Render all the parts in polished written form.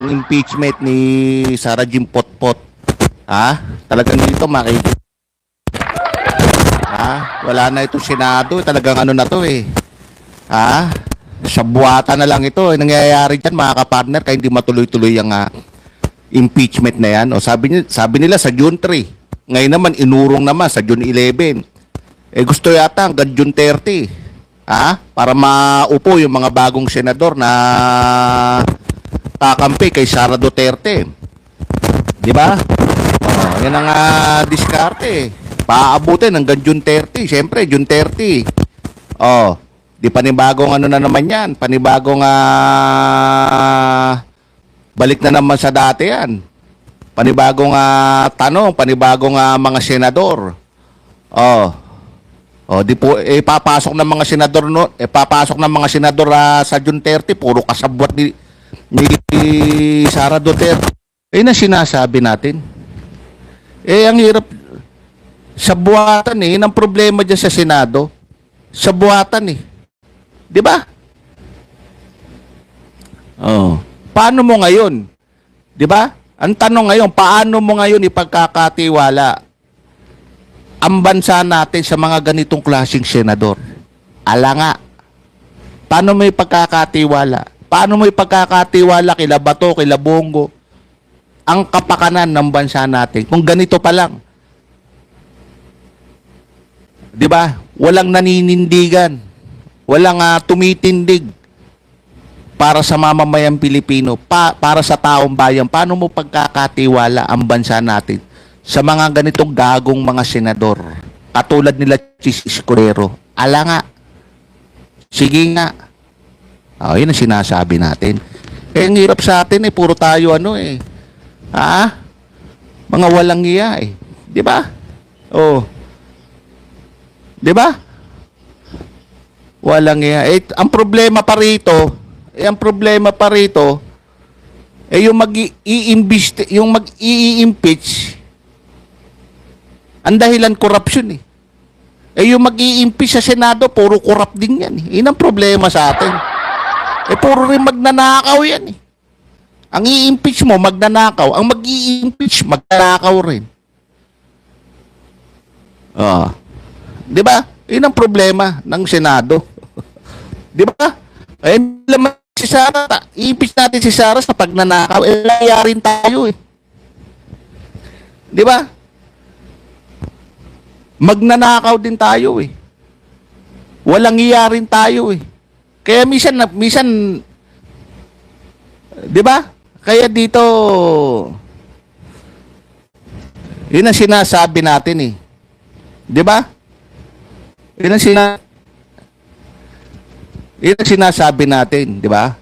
impeachment ni Sara Jim Potpot. Ha? Talagang dito makikita. Ha? Wala na itong Senado. Talagang ano na to eh. Ha? Sa buwata na lang ito. Nangyayari dyan mga kapartner kaya hindi matuloy-tuloy ang impeachment na yan. O sabi nila sa June 3. Ngayon naman inurong naman sa June 11. Eh gusto yata hanggang June 30. Ha? Para maupo yung mga bagong senador na kakampi kay Sara Duterte. Di ba? Oh, yan ang diskarte. Paabutin hanggang June 30. Siyempre, June 30. Oh, di panibagong ano na naman yan. Panibagong balik na naman sa dati yan. Panibagong tanong, panibagong mga senador. Oh. Oh, di po papasok ng mga senador papasok ng mga senador sa June 30, puro kasabwat ni Sara Duterte. Na sinasabi natin. Ang hirap sa buhatan ang problema diyan sa Senado. Sa buhatan 'Di ba? Oh. Paano mo ngayon? 'Di ba? Ang tanong ngayon, paano mo ngayon ipagkakatiwala ang bansa natin sa mga ganitong klaseng senador? Ala nga. Paano mo ipagkakatiwala? Paano mo ipagkakatiwala kila Bato, kila Bongo, ang kapakanan ng bansa natin kung ganito pa lang? 'Di ba? Walang naninindigan. Walang tumitindig para sa mamamayang Pilipino, para sa taong bayan. Paano mo pagkakatiwala ang bansa natin sa mga ganitong gagong mga senador? Katulad nila Chis Escudero. Ala nga. Sige nga. Yun ang sinasabi natin. Ang hirap sa atin puro tayo mga walang iya Di ba? Oh. Di ba? Walang iya. Ang problema pa rito, yung mag-i-impeach, ang dahilan corruption yung mag-i-impeach sa Senado, puro corrupt din yan Yun ang problema sa atin. Puro rin magnanakaw yan Ang i-impeach mo, magnanakaw. Ang mag-i-impeach, magnanakaw rin. Di ba? Yun ang problema ng Senado. Di ba? Laman si Sara, i-impeach natin si Sara sa pagnanakaw. Layarin tayo Di ba? Magnanakaw din tayo Walang iyarin tayo Kaya minsan, di ba? Kaya dito, yun ang sinasabi natin Di ba? Yun ang sinasabi natin, di ba?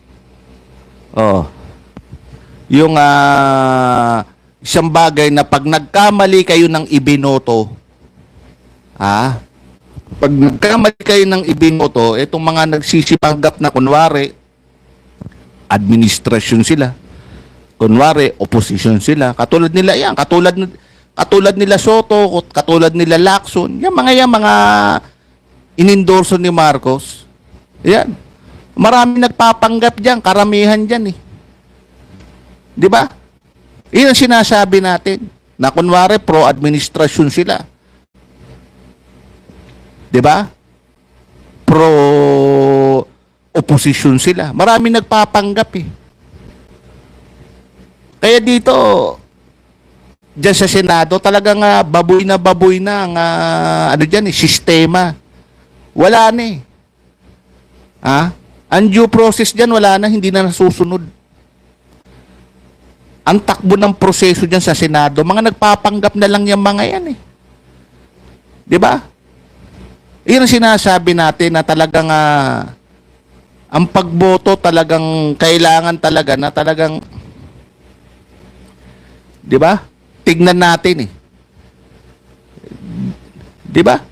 Yung isang bagay na pag nagkamali kayo ng ibinoto, pag nagkamali kayo ng ibinoto, itong mga nagsisipanggap na kunwari, administrasyon sila. Kunwari, opposition sila. Katulad nila yan. Katulad nila Soto, katulad nila Lacson. Yan mga inendorso ni Marcos. Yan. Marami nagpapanggap dyan. Karamihan dyan Di ba? Yan ang sinasabi natin. Na kunwari, pro-administrasyon sila. Di ba? Pro-opposition sila. Marami nagpapanggap Kaya dito, dyan sa Senado, talagang baboy na ang sistema. Wala na Ang due process dyan, wala na, hindi na nasusunod. Ang takbo ng proseso dyan sa Senado, mga nagpapanggap na lang yung mga yan Di ba? Iyon ang sinasabi natin na talagang ang pagboto talagang kailangan talaga na talagang, di ba? Tignan natin Di ba?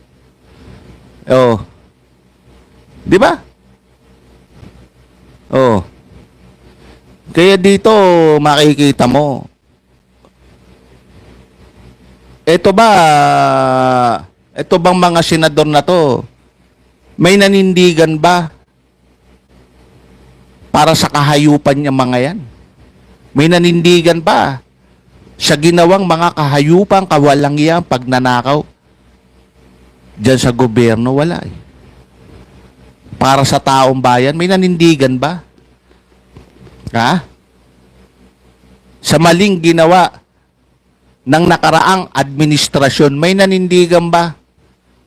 Di ba? Kaya dito makikita mo. Ito bang mga senador na to, may nanindigan ba para sa kahayupan niya mga yan? May nanindigan ba sa ginawang mga kahayupang kawalangyang pagnanakaw diyan sa gobyerno? Wala eh. Para sa taong bayan, may nanindigan ba? Ha? Sa maling ginawa ng nakaraang administrasyon, may nanindigan ba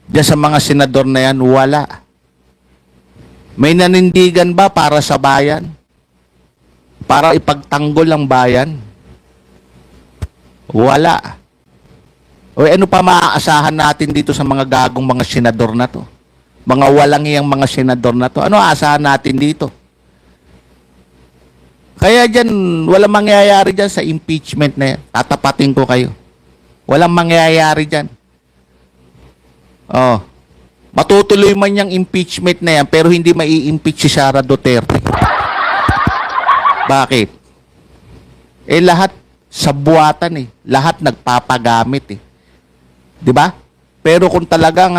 diyan sa mga senador na yan? Wala. May nanindigan ba para sa bayan? Para ipagtanggol ang bayan? Wala. O ano pa maaasahan natin dito sa mga gagong mga senador na to? Mga walangyang mga senador na to? Ano aasahan natin dito? Kaya dyan, walang mangyayari dyan sa impeachment na yan. Tatapatin ko kayo. Walang mangyayari dyan. Oh. Matutuloy man yung impeachment na yan, pero hindi mai-impeach si Sara Duterte. Bakit? Eh lahat sa buwatan eh. Lahat nagpapagamit eh. 'Di ba? Pero kung talagang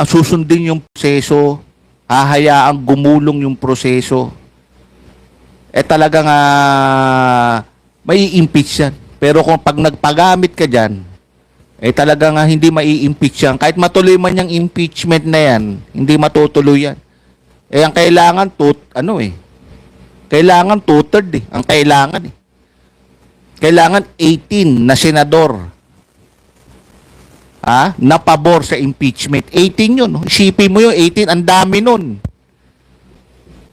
susundin yung proseso, hahayaang gumulong yung proseso, eh talagang mai-impeach yan. Pero kung pag nagpagamit ka dyan, eh talagang hindi mai-impeach yan. Kahit matuloy man yung impeachment na yan, hindi matutuloy yan. Eh, ang kailangan, kailangan two-third eh. Ang kailangan eh. Kailangan 18 na senador na pabor sa impeachment. 18 yun. No? Isipin mo yun, 18, ang dami nun.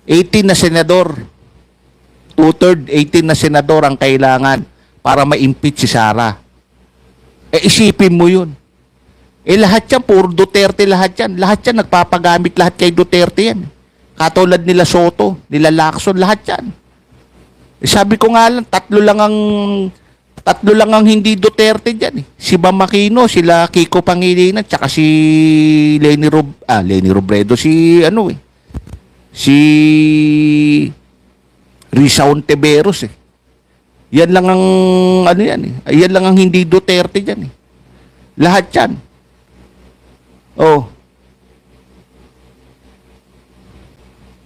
18 na senador. Two-third, 18 na senador ang kailangan para ma-impeach si Sara. Eh, isipin mo yun. Eh, lahat yan, puro Duterte lahat yan. Lahat yan, nagpapagamit lahat kay Duterte yan. Katulad nila Soto, nila Lacson, lahat yan. Eh, sabi ko nga lang, tatlo lang ang hindi Duterte dyan eh. Si Bam Aquino, sila Kiko Pangilinan, tsaka si Leni Robredo, si Risa Ontiveros eh. Yan lang ang yan lang ang hindi Duterte dyan eh. Lahat yan. Oh.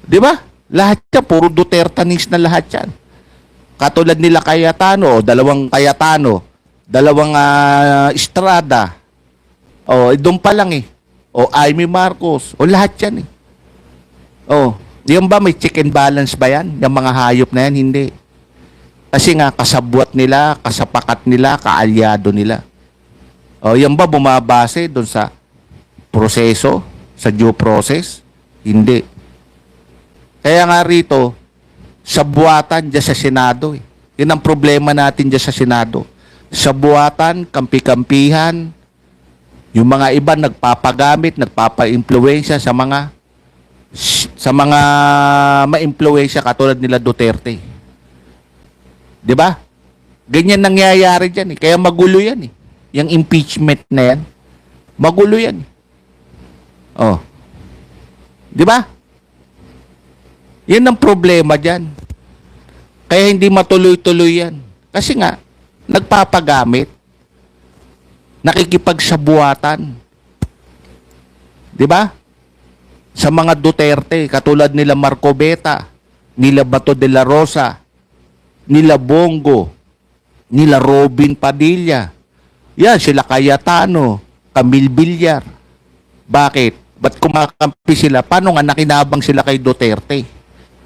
Di ba? Lahat yan, puro Dutertanis na lahat yan. Katulad nila Cayetano, dalawang Cayetano, dalawang Estrada. O, doon pa lang eh. O, Amy Marcos. O, lahat yan eh. O, yan ba may check and balance ba yan? Yung mga hayop na yan? Hindi. Kasi nga, kasabwat nila, kasapakat nila, kaalyado nila. O, yan ba bumabase doon sa proseso, sa due process? Hindi. Kaya nga rito, sa buwatan dyan sa Senado. Eh. Yun ang problema natin dyan sa Senado. Sa buwatan, kampi-kampihan, yung mga iba nagpapagamit, nagpapa-impluwensya sa mga ma-impluwensya katulad nila Duterte. 'Di ba? Ganyan nangyayari diyan eh. Kaya magulo yan eh. Yung impeachment na yan, magulo yan. Oh. 'Di ba? Yan ang problema diyan. Kaya hindi matuloy-tuloy yan. Kasi nga, nagpapagamit, nakikipagsabuatan. 'Di ba? Sa mga Duterte, katulad nila Marcobeta, nila Bato de la Rosa, nila Bongo, nila Robin Padilla. Yan, sila Cayetano, Camille Villar. Bakit? Ba't kumakampi sila? Paano nga nakinabang sila kay Duterte?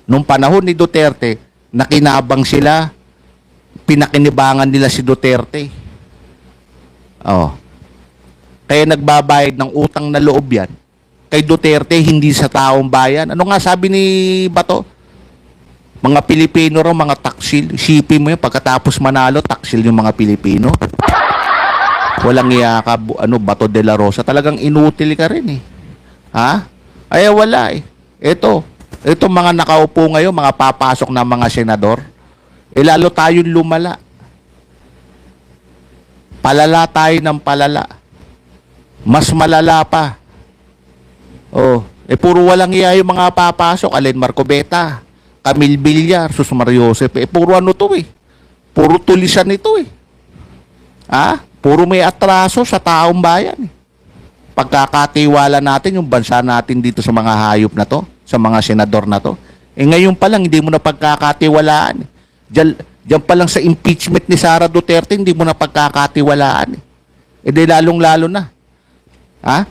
Nung panahon ni Duterte, nakinabang sila, pinakinibangan nila si Duterte. Oh. Kaya nagbabayad ng utang na loob yan. Kay Duterte, hindi sa taong bayan. Ano nga sabi ni Bato? Mga Pilipino raw, mga taksil. Isipin mo yun, pagkatapos manalo, taksil yung mga Pilipino. Walang iya ka, Bato de la Rosa. Talagang inutil ka rin eh. Ha? Ay, wala eh. Ito mga nakaupo ngayon, mga papasok na mga senador, lalo tayong lumala. Palala tayo ng palala. Mas malala pa. Oh, puro walang iya yung mga papasok. Alin Marcobeta, Camille Villar, Sus Mariosep. Puro ano to eh. Puro tulisan ito eh. Puro may atraso sa taong bayan eh. Pagkakatiwala natin yung bansa natin dito sa mga hayop na to, sa mga senador na to, Eh ngayon pa lang, hindi mo na pagkakatiwalaan. Diyan pa lang sa impeachment ni Sara Duterte, hindi mo na pagkakatiwalaan. Eh di lalong-lalo na. Ha?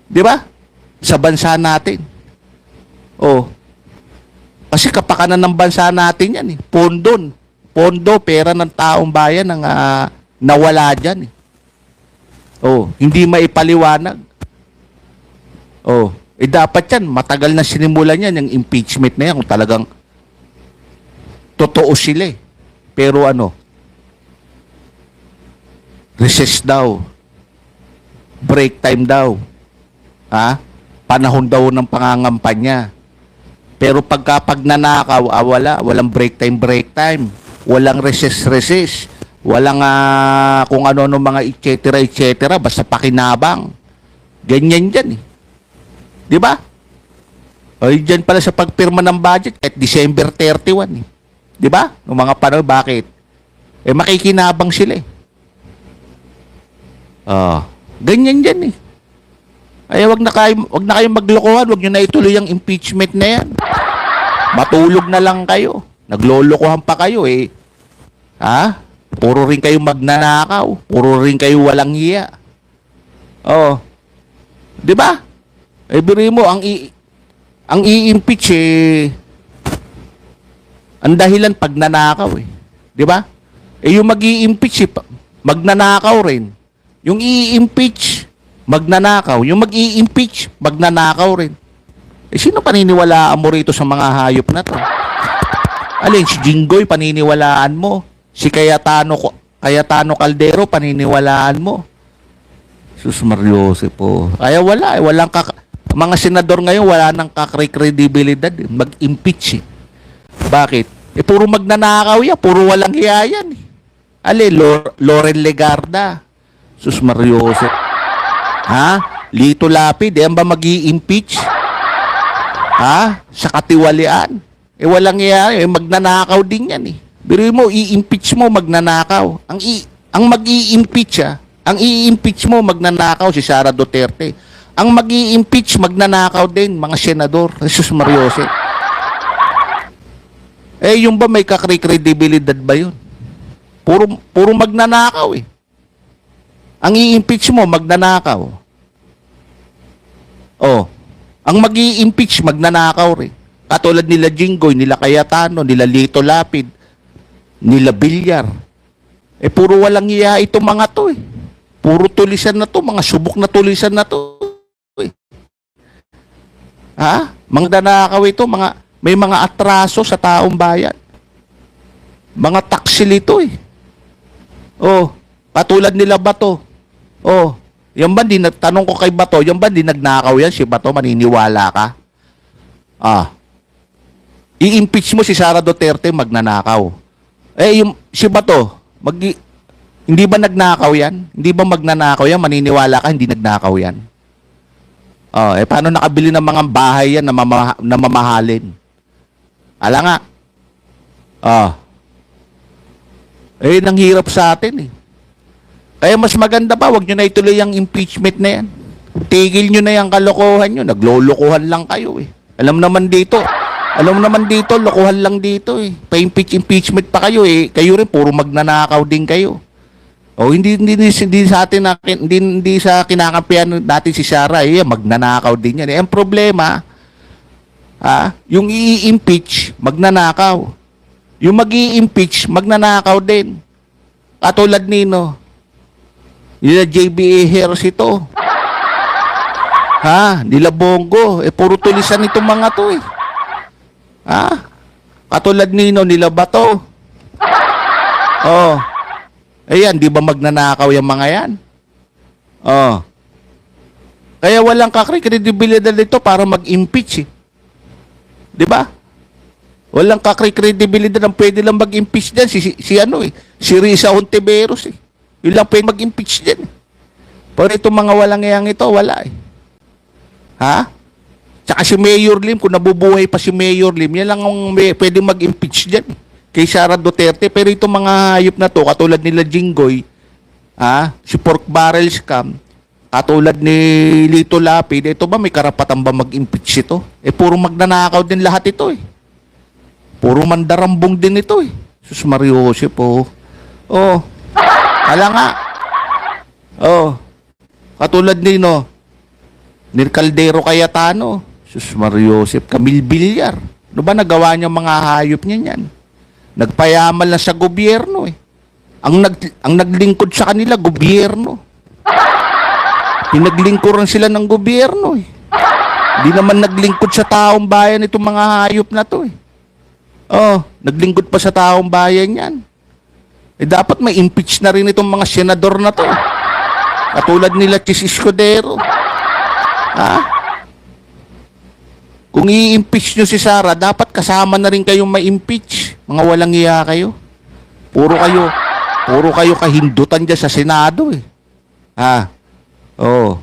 Di ba? Sa bansa natin. Oh. Kasi kapakanan ng bansa natin yan eh. Pondo, pera ng taong bayan ang nawala dyan eh. Oh, hindi maipaliwanag. Oh, eh dapat yan, matagal na sinimulan yan, yung impeachment na yan, kung talagang totoo sila eh. Pero ano, recess daw, break time daw, ha? Panahon daw ng pangangampanya. Pero pag nanakaw, walang break time, walang recess, walang kung ano-ano mga etc., basta pakinabang. Ganyan dyan eh. Di ba? O dyan pala sa pagpirma ng budget, kahit December 31 eh. Di ba? Noong mga panahon, bakit? Eh makikinabang sila eh. Ganyan dyan eh. Ay, wag na kayong maglokohan, wag nyo na ituloy ang impeachment na yan. Matulog na lang kayo. Naglolokohan pa kayo eh. Ha? Puro rin kayo magnanakaw. Puro rin kayo walang hiya. Oh. 'Di ba? Eh biri mo ang i-impeach eh ang dahilan pagnanakaw eh. 'Di ba? Eh yung magi-impeach magnanakaw rin. Yung i-impeach magnanakaw, yung mag-i-impeach magnanakaw rin. Eh sino paniniwalaan mo rito sa mga hayop na 'to? Alin si Jinggoy paniniwalaan mo? Si Cayetano Caldero, paniniwalaan mo. Sus Mariose po. Kaya wala. Mga senador ngayon, wala nang kredibilidad. Mag-impeach eh. Bakit? Eh, puro magnanakaw yan. Puro walang hiya yan. Loren Legarda. Sus Mariose. Ha? Lito Lapid, yan ba mag-i-impeach? Ha? Sa katiwalian. Eh, walang hiya. Eh, magnanakaw din yan eh. Biro mo, i-impeach mo, magnanakaw. Ang mag-i-impeach ang i-impeach mo, magnanakaw si Sara Duterte. Ang mag-i-impeach, magnanakaw din, mga senador. Jesus Mariose. Eh, yung ba may kredibilidad ba yun? Puro magnanakaw eh. Ang i-impeach mo, magnanakaw. Oh, ang mag-i-impeach, magnanakaw rin. Katulad nila Jinggoy, nila Cayetano, nila Lito Lapid, nila Villar. Eh, puro walang iya itong mga to eh. Puro tulisan na to, mga subok na tulisan na to eh. Ha? Magnanakaw ito, may mga atraso sa taong bayan. Mga taksil ito eh. Oh, katulad nila Bato. Oh, yan ba tanong ko kay Bato, yan ba nagnakaw yan? Si Bato, maniniwala ka? I-impeach mo si Sara Duterte, magnanakaw. Eh, si Bato, hindi ba nagnakaw yan? Hindi ba magnanakaw yan? Maniniwala ka, hindi nagnakaw yan. Eh, paano nakabili ng mga bahay yan na mamahalin? Ala nga. Eh, nang hirap sa atin eh. Kaya mas maganda pa, wag nyo na ituloy ang impeachment na yan. Tigil nyo na yung kalokohan nyo. Naglolokohan lang kayo eh. Alam naman dito, lokohan lang dito eh. Pa-impeachment pa kayo eh. Kayo rin, puro magnanakaw din kayo. O hindi sa atin hindi sa kinakampihan natin si Sara eh, magnanakaw din yan. Eh, ang problema, yung i-impeach, magnanakaw. Yung mag-i-impeach, magnanakaw din. Katulad nino, nila JBA Harris ito. Nila Bongo. Eh, puro tulisan itong mga to eh. Katulad nino, nila Bato. Oh. Ayan, di ba magnanakaw yung mga yan? Oh. Kaya walang kredibilidad dito para mag-impeach eh. Di ba? Walang kredibilidad ang pwede lang mag-impeach dyan. Si Risa Hontiveros eh. Yun lang pwede mag-impeach dyan. Pero itong mga walang iyang ito, wala eh. Tsaka si Mayor Lim, kung nabubuhay pa si Mayor Lim, yan lang ang pwede mag-impeach dyan kay Sara Duterte. Pero itong mga hayop na to, katulad nila Jinggoy, si Pork Barrel Scam, Katulad ni Lito Lapid, ito ba may karapatan ba mag-impeach ito? Puro magnanakaw din lahat ito eh. Puro mandarambong din ito eh. Sus Mariosip po. Oh. Ala nga. Oh. Katulad ni ni Caldero Cayetano. Sus Mariosip, Camille Villar. Ano ba nagawa niya mga hayop niya yan? Nagpayaman lang sa gobyerno eh. Ang naglingkod sa kanila, gobyerno. Pinaglingkuran sila ng gobyerno eh. Hindi naman naglingkod sa taong bayan itong mga hayop na to eh. Oh, naglingkod pa sa taong bayan yan. Dapat may impeach na rin itong mga senador na to. Katulad nila Chis Escudero. Ha? Kung i-impeach nyo si Sara, dapat kasama na rin kayong ma-impeach. Mga walang iya kayo. Puro kayo kahindutan dyan sa Senado eh. Ha? Oh.